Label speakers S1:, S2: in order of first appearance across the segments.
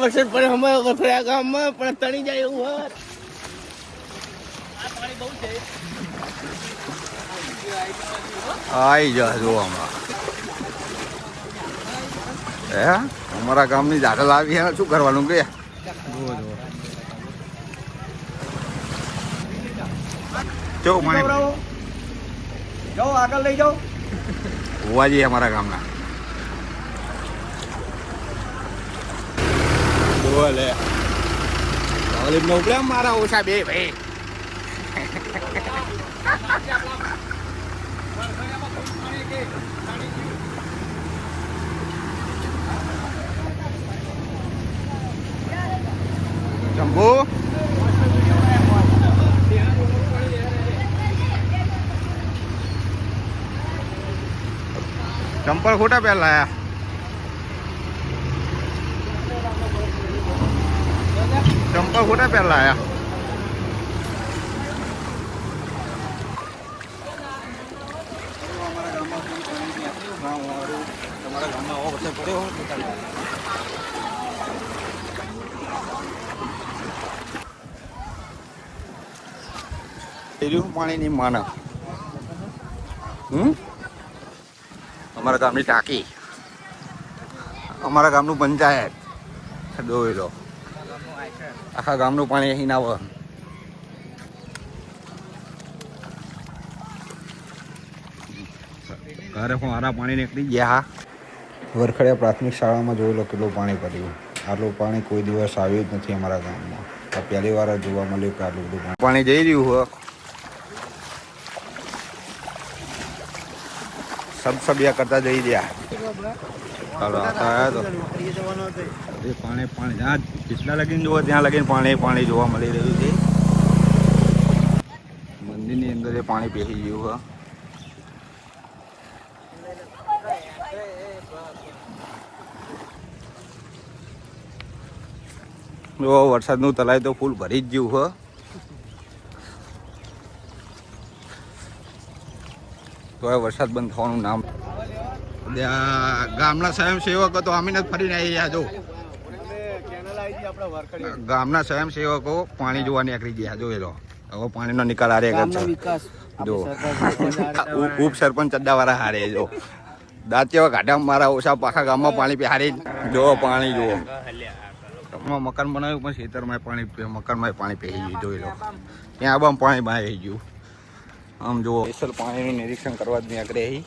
S1: વરસાદ પડે અમે વફળ્યા ગામમાં પણ તણી જાય એવું હોત.
S2: આઈ જા જો હમણાં હે અમારા ગામની જાટલ આવી હે શું કરવાનું કે જો
S1: જાઓ આગળ લઈ જાઓ.
S2: હોવાજી અમારા ગામના બોલે તાલીમ નો ઉપડે મારા ઓછા બે ભાઈ જંબુ ચંપલ ખોટા પહેલા આયા ચંપલ ખોટા પહેલા આયા તમારા ગામમાં આવો વરસાદ પડ્યો પાણીની માનવ અમારા ગામની ટાંકી અમારા ગામનું પંચાયત જોઈ લો આખા ગામનું પાણી અહીં ના આવે ઘરે મારા પાણી નીકળી ગયા વરખડિયા પ્રાથમિક શાળામાં જોઈ લો કેટલું પાણી પડ્યું આટલું પાણી કોઈ દિવસ આવ્યું જ નથી અમારા ગામમાં આ પહેલી વાર જોવા મળ્યું કે આટલું બધું પાણી જઈ રહ્યું હોય સબસબિયા કરતા જઈ રહ્યા ચાલો આયા તો પાણી પાણી જ્યાં જેટલા લગીને જોવો ત્યાં લગીને પાણી જોવા મળી રહ્યું છે મંદિરની અંદર એ પાણી પહેરી ગયું હોય જો વરસાદનું તલાઈ તો ફૂલ ભરી જ ગયું હોય તો વરસાદ બંધ થવાનું નામ ગામના સ્વયંસેવકો તો અમે જ ફરીને આવી ગયા જો ગામના સ્વયંસેવકો પાણી જોવા નીકળી ગયા જો એ લો હવે પાણીનો નિકાલ હારે જો ઉપ સરપંચ ચડ્ડાવાળા હારે જો દાંતીઓ ગાડા મારા ઓછા પાખા ગામમાં પાણી હારી જો પાણી જુઓ મકાન બનાવ્યું પણ ખેતરમાં પાણી મકાનમાં પાણી પહેરી ગયું જોઈ લો ત્યાં આબામાં પાણી બહાર આવી ગયું આમ જુઓ સ્પેશિયલ પાણીનું નિરીક્ષણ કરવા જ નીકળે અહીં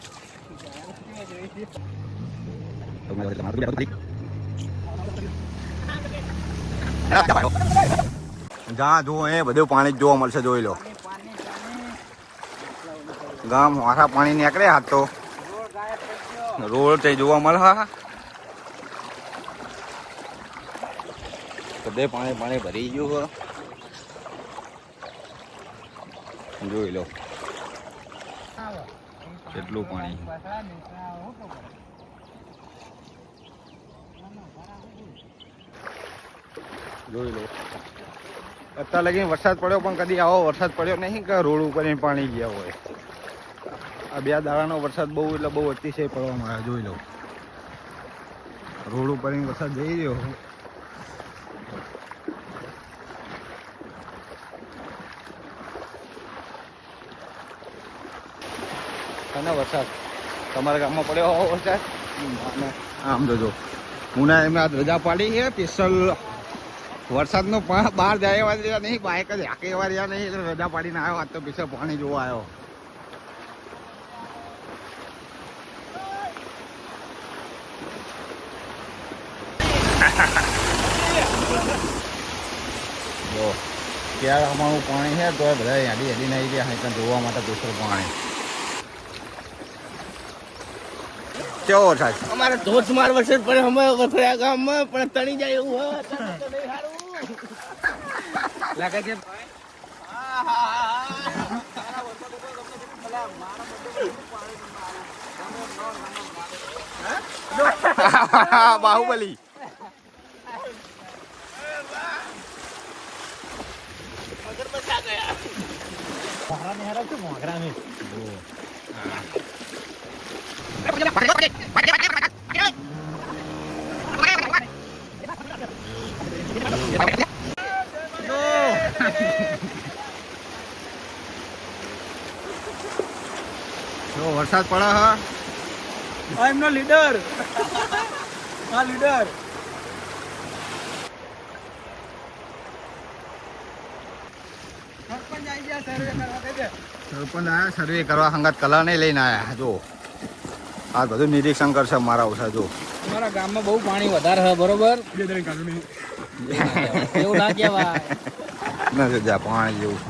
S2: જ્યાં જુઓ એ બધું પાણી જ જોવા મળશે જોઈ લો ગામ આખા પાણી નીકળે હાથ તો રોડ તે જોવા મળે હા બધે પાણી ભરી ગયું જોઈ લો કેટલું પાણી જોઈ લો અત્યારે લગી વરસાદ પડ્યો પણ કદી આવો વરસાદ પડ્યો નહીં કે રોડ ઉપર પાણી ગયા હોય આ 2 દાડાનો વરસાદ બહુ એટલે બહુ અતિશય પડવામાં આવે જોઈ લો રોડ ઉપર વરસાદ જઈ રહ્યો અને વરસાદ તમારા ગામમાં પડ્યો હોવો વરસાદ આમ જોજો હું એમને આ રજા પાડી છે સ્પેશિયલ વરસાદનો બહાર જાય એવા રહ્યા નહીં બાઇક જ હાકે એવા રહ્યા નહીં એટલે રજા પાડીને આવ્યો આજ તો સ્પેશિયલ પાણી જોવા આવ્યો જો ક્યારે અમારું પાણી છે તો બધા હેડી હેડીને આવી ગયા અહીં જોવા માટે સ્પેશિયલ પાણી કેવો વરસાદ
S1: અમારે ધોધમાર વરસાદ પડે અમે વફળ્યા ગામમાં પણ તણી જાય એવું હોત.
S2: લાગે છે બાહુબલી વરસાદ પડે હ
S3: આ એમનો લીડર આ લીડર સરપંચ આવી ગયા સર્વે કરવા કહી દે.
S2: સરપંચ આયા સર્વે કરવા સંગત કલર નહીં લઈને આયા જો આ બધું નિરીક્ષણ કરશે મારા ઓછા જો
S3: અમારા ગામમાં બહુ પાણી વધારે છે બરોબર એવું ના કહેવાય
S2: નથી જ્યાં પાણી જેવું